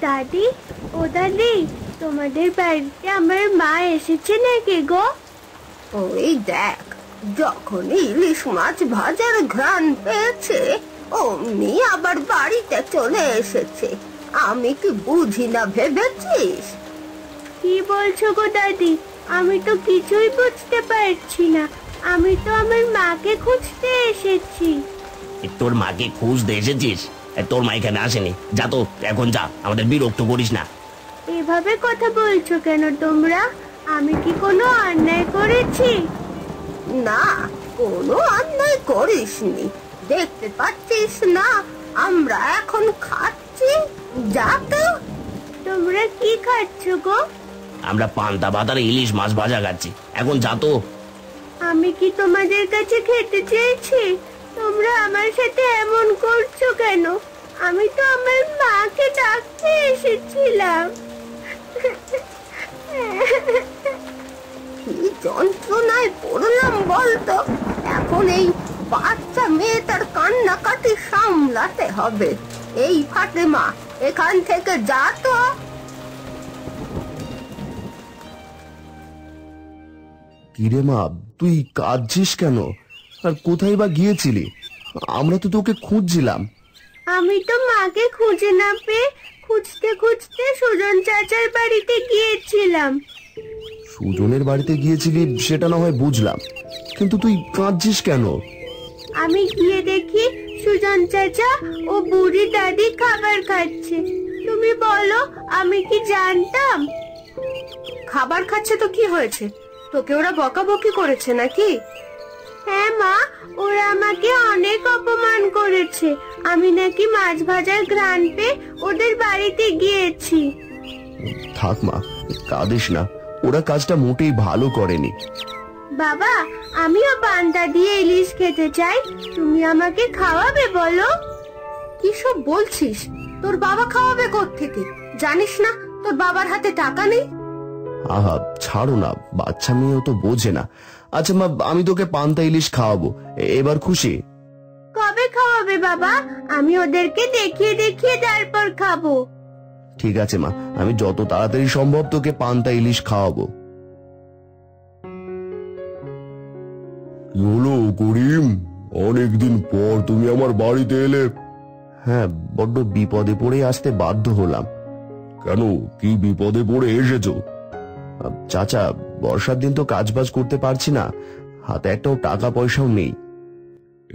দাদি, ও দাদি, তোমাদের বাড়িতে আমার মা এসেছে নাকি গো? ওই দেখ, যখন ইলিশ মাছ ভাজার ঘ্রাণ পেয়েছে অমনি আবার বাড়িতে চলে এসেছে। আমি কি বুঝি না ভেবেছিস? কি বলছো গো দাদি? আমি তো কিছুই বুঝতে পারছি না। আমি তো আমার মাকে খুঁজতে এসেছি। তোর মাকে খুঁজতে এসেছিস? তোর মা এখানে আসেনি, যা তো এখন যা, আমাদের বিরক্ত করিস না। এভাবে কথা বলছো কেন তোমরা? আমি কি কোনো অন্যায় করেছি? না, কোনো অন্যায় করিসনি। দেখতে পাচ্ছিস না আমরা এখন খাচ্ছি? যা তো। তোমরা কি খাচ্ছ গো? আমরা পান্তা ভাত আর ইলিশ মাছ ভাজা খাচ্ছি, এখন যা তো। আমি কি তোমাদের কাছে খেতে চেয়েছি? তোমরা আমার সাথে এমন করছো কেন? আমি তো আমার মাকে ডাকতে এসেছিলাম। কি যন্ত্রণায় পড়লাম বলতো। এখন এই বাচ্চা মেয়েটার কান্নাকাটি সামলাতে হবে। এই ফাতেমা, এখান থেকে যা তো। কিরে মা, তুই কাঁদছিস কেন? আর কোথায় বা গিয়েছিলি? আমরা তো তোকে খুঁজছিলাম। আমি তো মাকে খুঁজে না পেয়ে খুঁজতে খুঁজতে সুজন চাচার বাড়িতে গিয়েছিলাম। সুজনের বাড়িতে গিয়েছিলি সেটা না হয় বুঝলাম, কিন্তু তুই কাঁদছিস কেন? আমি গিয়ে দেখি সুজন চাচা ও বুড়ি দাদি খাবার খাচ্ছে। তুমি বলো, আমি কি জানতাম? খাবার খাচ্ছে তো কি হয়েছে? তোকে ওরা বকাবকি করেছে নাকি? হ্যাঁ মা, ওরা আমাকে অনেক অপমান করেছে। আমি নাকি মাছ ভাজার ঘ্রাণ পেয়ে ওদের বাড়িতে গিয়েছি। থাক মা, কাঁদিস না। ওরা কাজটা মোটেই ভালো করেনি। বাবা, আমিও পান্তা দিয়ে ইলিশ খেতে চাই। তুমি আমাকে খাওয়াবে বলো? কি সব বলছিস? তোর বাবা খাওয়াবে কোত্থেকে? জানিস না তোর বাবার হাতে টাকা নেই? আহা, ছাড়ো না, বাচ্চা মেয়েও তো বোঝে না। আচ্ছা মা, আমি তোকে পান্তা ইলিশ খাওয়াবো। এবার খুশি? কবে খাওয়াবে বাবা? আমি ওদেরকে দেখিয়ে দেখিয়ে তারপর খাবো। ঠিক আছে মা, আমি যত তাড়াতাড়ি সম্ভব তোকে পান্তা ইলিশ খাওয়াবো। কি হলো করিম? অনেকদিন পর তুমি আমার বাড়িতে এলে। হ্যাঁ, বড্ড বিপদে পড়ে আসতে বাধ্য হলাম। কেন, কি বিপদে পড়ে এসেছো? চাচা, বর্ষার দিন তো কাজ বাজ করতে পারছি না, হাতে একটাও টাকা পয়সাও নেই।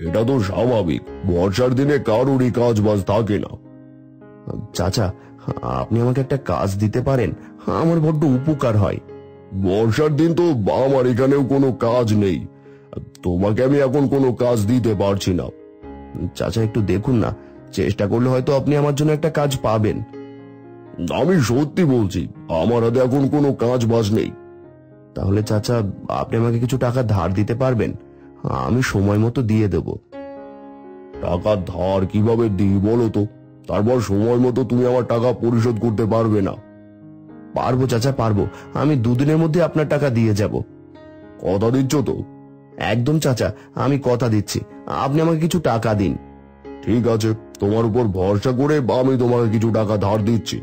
এটা তো স্বাভাবিক, বর্ষার দিনে কারোরই কাজ বাজ থাকে না। চাচা, আপনি আমাকে একটা কাজ দিতে পারেন? আমার বড্ড উপকার হয়। বর্ষার দিন তো আমার এখানেও কোনো কাজ নেই, তোমাকে আমি এখন কোনো কাজ দিতে পারছি না। চাচা, একটু দেখুন না, চেষ্টা করলে হয়তো আপনি আমার জন্য একটা কাজ পাবেন। আমি সত্যি বলছি, আমার হাতে এখন কোনো কাজ বাজ নেই। তাহলে চাচা, আপনি আমাকে কিছু টাকা ধার দিতে পারবেন? আমি সময় মতো দিয়ে দেব। টাকা ধার কিভাবে দিই বলো তো? তারপর সময় মতো তুমি আমার টাকা পরিশোধ করতে পারবে না। পারবো চাচা, পারবো। আমি দুদিনের মধ্যে আপনার টাকা দিয়ে যাব। কথা দিচ্ছ তো? একদম চাচা, আমি কথা দিচ্ছি। আপনি আমাকে কিছু টাকা দিন। ঠিক আছে, তোমার উপর ভরসা করে আমি তোমাকে কিছু টাকা ধার দিচ্ছি,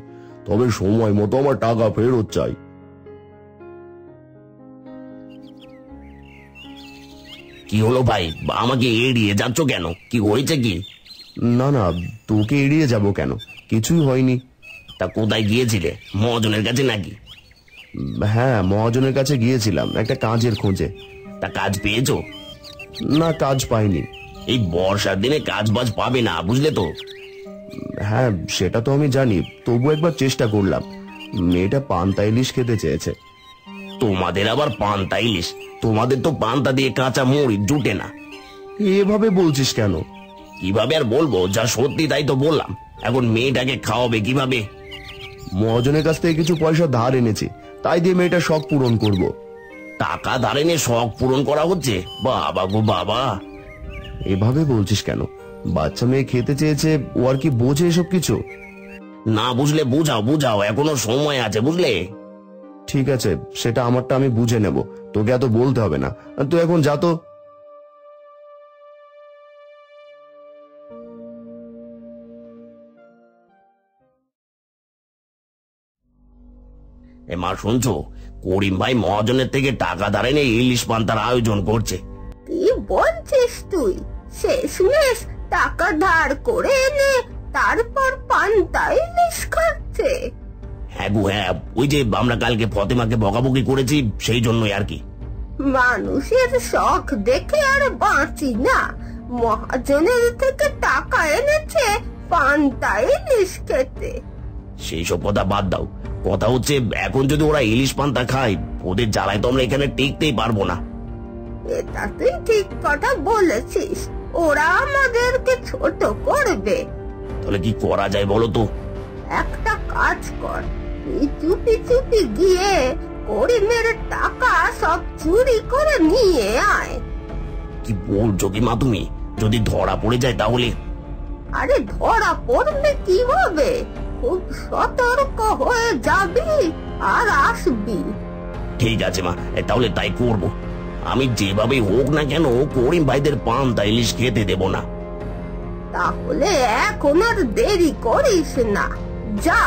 তবে সময় মতো আমার টাকা ফেরত চাই। কি হলো ভাই, আমাকে এড়িয়ে যাচ্ছ কেন? কি হয়েছে কি? না না, তোকে এড়িয়ে যাব কেন? কিছুই হয়নি। তা কোথায় গিয়েছিলে? মহাজনের কাছে নাকি? হ্যাঁ, মহাজনের কাছে গিয়েছিলাম একটা কাজের খোঁজে। তা কাজ পেয়েছো? না, কাজ পাইনি। এই বর্ষার দিনে কাজ বাজ পাবে না, বুঝলে তো। হ্যাঁ, সেটা তো আমি জানি, তবু একবার চেষ্টা করলাম। মেয়েটা পান্তা ইলিশ খেতে চেয়েছে। তোমাদের আবার পান্তা ইলিশ? তোমাদের তো পান্তা দিয়ে কাঁচা মুড়ি জুটে না। এভাবে বলছিস কেন? কিভাবে আর বলবো, যা সত্যি তাই তো বললাম। এখন মেয়েটাকে খাওয়াবে কিভাবে? মহাজনের কাছ থেকে কিছু পয়সা ধার এনেছি, তাই দিয়ে মেয়েটা শখ পূরণ করব। টাকা ধারে নিয়ে শখ পূরণ করা হচ্ছে? বাবা গো বাবা! এভাবে বলছিস কেন? বাচ্চা মেয়ে খেতে চেয়েছে, ও আর কি বোঝে এসব কিছু? না বুঝলে বুঝাও বুঝাও, এখনো সময় আছে, বুঝলে। ঠিক আছে, সেটা আমারটা আমি বুঝে নেব, তোকে এত বলতে হবে না। তুই এখন যা তো। এ মা, শুনছো? করিম ভাই মহাজনের থেকে টাকা ধারে নিয়ে ইলিশ পান্তার আয়োজন করছে। কি বলছিস তুই? শেষমেশ টাকা ধার করে এনে তারপর পান্তা ইলিশ খাচ্ছে? হ্যাঁ গো হ্যাঁ, ওই যে আমরা কালকে ফতেমাকে বকাবকি করেছি সেই জন্যই আর কি। মানুষের শখ দেখে আর বাঁচি না। মহাজনের থেকে টাকা এনেছে পান্তা ইলিশ খেতে। সেই সব কথা বাদ দাও, কথা হচ্ছে এখন যদি ওরা ইলিশ পান্তা খায়, ওদের জ্বালায় তো আমরা এখানে টিকতেই পারবো না। এটা তুই ঠিক কথা বলেছিস, ওরা আমাদেরকে ছোট করবে। তাহলে কি করা যায় বলো তো? একটা কাজ কর, তুই চুপি চুপি গিয়ে করিমের টাকা সব চুরি করে নিয়ে আয়। কি বলছো কি মা তুমি? যদি ধরা পড়ে যায় তাহলে? আরে ধরা পড়বে কিভাবে? খুব সতর্ক হয়ে যাবি আর আসবি। ঠিক আছে মা, তাহলে তাই করব। আমি যেভাবেই হোক না কেন করিম ভাইদের পান্তা ইলিশ খেতে দেব না। তাহলে এখন আর দেরি করিস না, যা।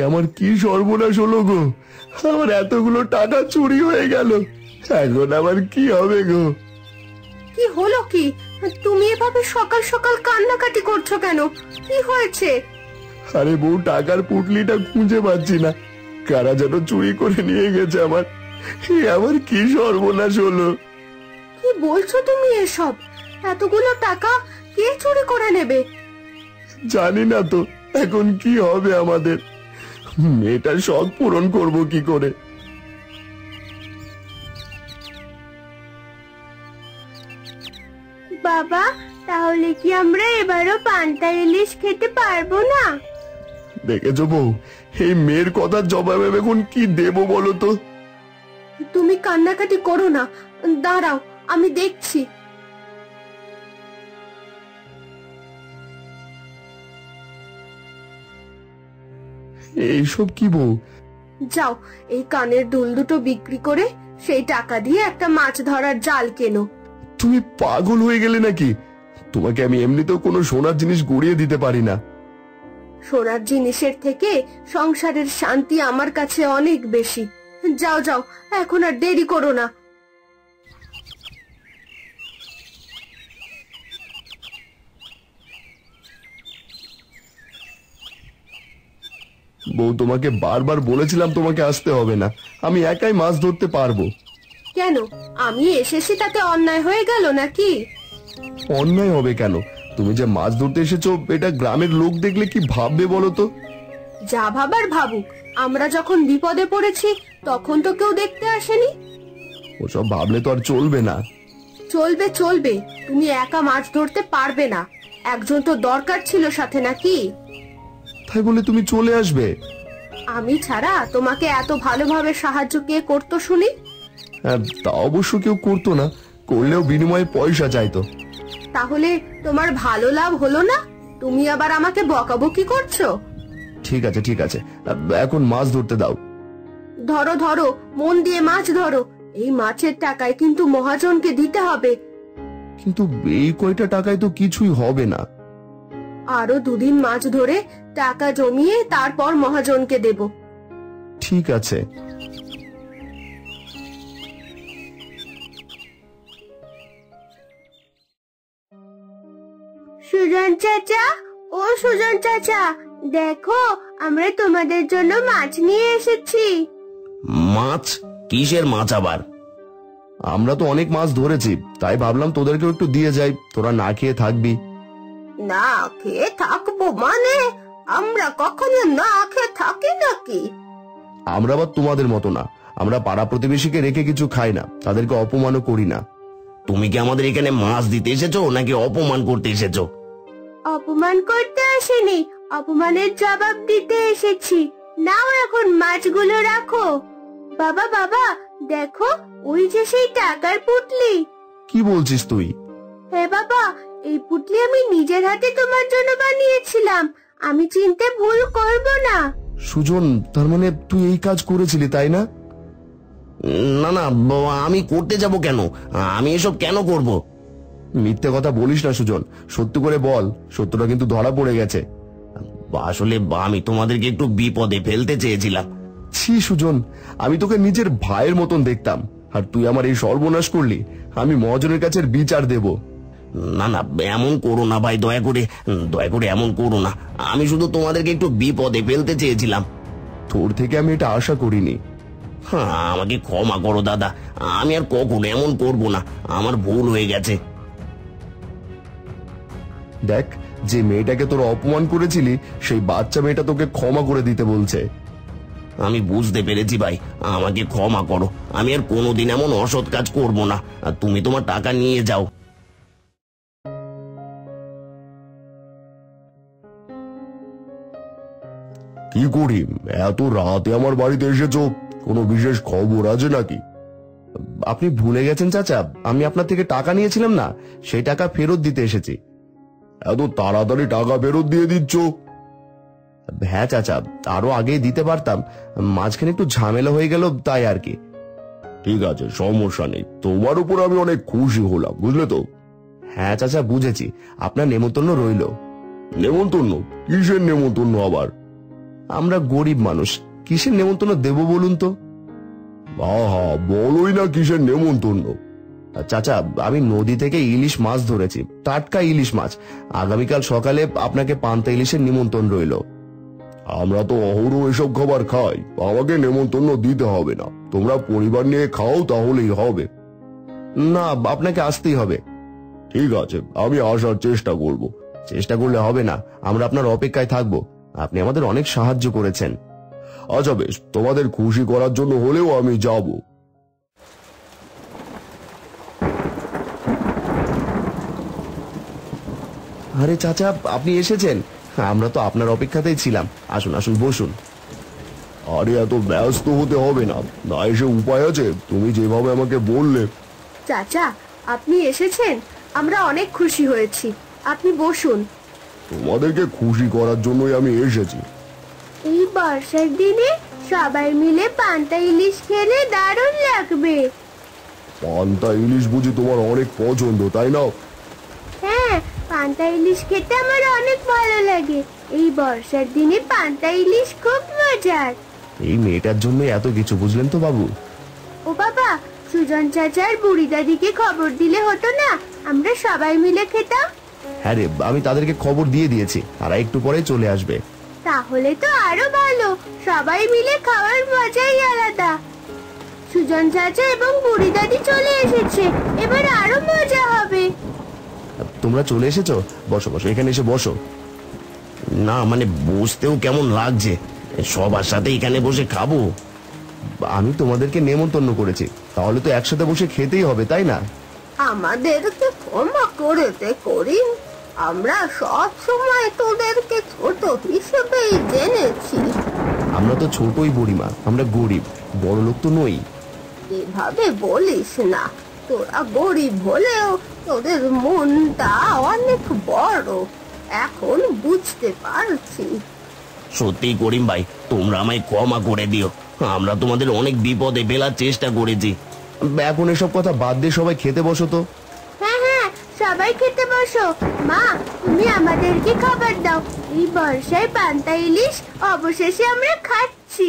আমার কি সর্বনাশ হলো গো! আমার এতগুলো টাকা চুরি হয়ে গেল, এখন আবার কি হবে গো? কি হলো কি? তুমি এভাবে সকাল সকাল কান্নাকাটি করছো কেন? কি হয়েছে? আরে বউ, টাকার পুটলিটা খুঁজে পাচ্ছি না, কারা যেন চুরি করে নিয়ে গেছে আমার। আমার কি সর্বনাশ হলো! কি বলছো তুমি এসব? এতগুলো টাকা কে চুরি করে নেবে? জানি না তো এখন কি হবে আমাদের। মেয়েটার শখ পূরণ করব কি করে? বাবা, তাহলে কি আমরা এবারও পান্তা ইলিশ খেতে পারবো না? দেখেছো বউ, এই মেয়ের কথার জবাবে এখন কি দেবো বলো তো? তুমি কান্নাকাটি করো না, দাঁড়াও আমি দেখছি। এইসব কি বউ? যাও, এই কানের দুল দুটো বিক্রি করে সেই টাকা দিয়ে একটা মাছ ধরার জাল কেনো। তুমি পাগল হয়ে গেলে নাকি? তোমাকে আমি এমনিতেও কোনো সোনার জিনিস গড়িয়ে দিতে পারি না। সোনার জিনিসের থেকে সংসারের শান্তি আমার কাছে অনেক বেশি। যাও যাও, এখন আর দেরি করো না। বউ, তোমাকে বারবার বলেছিলাম তোমাকে আসতে হবে না, আমি একাই মাছ ধরতে পারবো। কেন, আমি এসেছি তাতে অন্যায় হয়ে গেল নাকি? অন্যায় হবে কেন? তুমি যে মাছ ধরতে এসেছো এটা গ্রামের লোক দেখলে কি ভাববে বলো তো? যা ভাবার ভাবুক, আমরা যখন বিপদে পড়েছি তখন তো কেউ দেখতে আসেনি। ওসব ভাবলে তো আর চলবে না। চলবে চলবে, তুমি একা মাছ ধরতে পারবে না, একজন তো দরকার ছিল সাথে নাকি? তাই বলে তুমি চলে আসবে? আমি ছাড়া তোমাকে এত ভালোভাবে সাহায্য কে করতো শুনি? হ্যাঁ, তা অবশ্য কেউ করতো না, করলেও বিনিময়ে পয়সা চাইতো। তাহলে তোমার ভালো লাভ হলো না? তুমি আবার আমাকে বকাবকি করছো। ঠিক আছে ঠিক আছে, এখন মাছ ধরতে দাও। ধরো ধরো, মন দিয়ে মাছ ধরো, এই মাছের টাকায় কিন্তু মহাজনকে দিতে হবে। কিন্তু এই কয়টা টাকায় তো কিছুই হবে না। আরো দুদিন মাছ ধরে টাকা জমিয়ে তারপর মহাজনকে দেব। ঠিক আছে। সুজন চাচা, ও সুজন চাচা, দেখো আমরা তোমাদের জন্য মাছ নিয়ে এসেছি। মাছ? কিসের মাছ আবার? আমরা তো অনেক মাছ ধরেছি, তাই ভাবলাম তোদেরকেও একটু দিয়ে যাই, তোরা না খেয়ে থাকবি। না খেয়ে থাকবো মানে? আমরা কখনো না খেয়ে থাকি নাকি? আমরা আবার তোমাদের মতো না, আমরা পাড়া প্রতিবেশীকে রেখে কিছু খাই না, তাদেরকে অপমানও করি না। তুমি কি আমাদের এখানে মাছ দিতে এসেছো নাকি অপমান করতে এসেছো? অপমান করতে আসেনি, অপমানের জবাব দিতে এসেছি। নাও এখন মাছগুলো রাখো। বাবা বাবা, দেখো ওই যে সেই টাকার পুটলি। কি বলছিস তুই? হ্যাঁ বাবা, এই পুটলি আমি নিজের হাতে তোমার জন্য বানিয়েছিলাম, আমি চিনতে ভুল করব না। সুজন, তার মানে তুই এই কাজ করেছিলি তাই না? না না বাবা, আমি করতে যাব কেন? আমি এসব কেন করব? মিথ্যে কথা বলিস না সুজন, সত্যি করে বল, সত্যটা কিন্তু ধরা পড়ে গেছে। আসলে আমি তোমাদেরকে একটু বিপদে ফেলতে চেয়েছিলাম। ছি সুজন, আমি তোকে নিজের ভাইয়ের মতন দেখতাম, আর তুই আমার এই সর্বনাশ করলি। আমি মহাজনের কাছে বিচার দেব। না না, এমন করো না ভাই, দয়া করে এমন করো না। আমি শুধু তোমাদেরকে একটু বিপদে ফেলতে চেয়েছিলাম। তোর থেকে আমি এটা আশা করিনি। হ্যাঁ, আমাকে ক্ষমা করো দাদা, আমি আর কখনো এমন করব না, আমার ভুল হয়ে গেছে। দেখ, যে মেয়েটাকে তোর অপমান করেছিলি, সেই বাচ্চা মেয়েটা তোকে ক্ষমা করে দিতে বলছে। আমি বুঝতে পেরেছি ভাই, আমাকে ক্ষমা করো। আমি আর কোনোদিন এমন অসৎ কাজ করব না। আর তুমি তোমার টাকা নিয়ে যাও। কি করি, এত রাতে আমার বাড়িতে এসেছো? কোনো বিশেষ খবর আছে নাকি? আপনি ভুলে গেছেন চাচা, আমি আপনার থেকে টাকা নিয়েছিলাম না, সেই টাকা ফেরত দিতে এসেছি। এত তাড়াতাড়ি টাকা ফেরত দিয়ে দিচ্ছ? হ্যাঁ চাচা, আরো আগেই দিতে পারতাম, মাঝখানে একটু ঝামেলা হয়ে গেল তাই আর কি। ঠিক আছে, সমস্যা নেই, তোমার উপর আমি অনেক খুশি হলাম, বুঝলে তো? হ্যাঁ চাচা, বুঝেছি, আপনার নেমন্তন্ন রইল। নেমন্তন্ন? কিসের নেমন্তন্ন আবার? আমরা গরিব মানুষ, কিসের নেমন্তন্ন দেব বলুন তো? আহা, বলোই না কিসের নেমন্তন্ন। চাচা, আমি নদী থেকে ইলিশ মাছ ধরেছি, টাটকা ইলিশ মাছ। আগামীকাল সকালে আপনাকে পান্তা ইলিশের নিমন্ত্রণ রইল। আমরা তো অহরহ এসব খাবার খাই, আমাকে নেমন্তন্ন দিতে হবে না, তোমরা পরিবার নিয়ে খাও তাহলেই হবে। না, আপনাকে আসতেই হবে। ঠিক আছে, আমি আসার চেষ্টা করব। চেষ্টা করলে হবে না, আমরা আপনার অপেক্ষায় থাকবো, আপনি আমাদের অনেক সাহায্য করেছেন। আচ্ছা বেশ, তোমাদের খুশি করার জন্য হলেও আমি যাব। আরে চাচা, আপনি এসেছেন? আমরা তো আপনার অপেক্ষাতেই ছিলাম, আসুন আসুন, বসুন। আরে এত ব্যস্ত হতে হবে না, না এসে উপায় আছে, তুমি যেভাবে আমাকে বললে। চাচা, আপনি এসেছেন, আমরা অনেক খুশি হয়েছি। আপনি বসুন। তোমাদেরকে খুশি করার জন্যই আমি এসেছি। এই বর্ষার দিনে সবাই মিলে পান্তা ইলিশ খেলে দারুণ লাগবে। পান্তা ইলিশ বুঝি তোমার অনেক পছন্দ, তাই না? হ্যাঁ, পান্তা ইলিশ খেতে আমার অনেক ভালো লাগে। এই বর্ষার দিনে পান্তা ইলিশ খুব মজার। এই মেয়েটার জন্য এত কিছু, বুঝলেন তো বাবু? ও বাবা, সুজন চাচার বুড়ি দাদিকে খবর দিলে হতো না, আমরা সবাই মিলে খেতাম। হ্যাঁ রে, আমি তাদেরকে খবর দিয়ে দিয়েছি, তারা একটু পরে চলে আসবে। তাহলে তো আরো ভালো, সবাই মিলে খাওয়ার মজাই আলাদা। সুজন চাচা এবং বুড়ি দাদি চলে এসেছে, এবার আরো মজা হবে। তোমরা চলে এসেছো, বসো বসো, এখানে এসে বসো। না মানে বসতেও কেমন লাগছে, সবার সাথে এখানে বসে খাবো। আমি তোমাদেরকে নেমন্তন্ন করেছি, তাহলে তো একসাথে বসে খেতেই হবে, তাই না? আমাদেরকে ক্ষমা করে দে করিম, আমরা সব সময় তোদেরকে ছোট হিসেবেই জেনেছি। আমরা তো ছোটই বুড়িমা, আমরা গরিব, বড় লোক তো নই। এভাবে বলিস না, তোরা গরিব হলেও তোদের মনটা অনেক বড়, এখন বুঝতে পারছি। সত্যি করিম ভাই, তোমরা আমায় ক্ষমা করে দিও, আমরা তোমাদের অনেক বিপদে ফেলার চেষ্টা করেছি। এখন এসব কথা বাদ দিয়ে সবাই খেতে বসো তো। হ্যাঁ হ্যাঁ, সবাই খেতে বসো। মা, তুমি আমাদেরকে খাবার দাও। এই বর্ষায় পান্তা ইলিশ অবশেষে আমরা খাচ্ছি।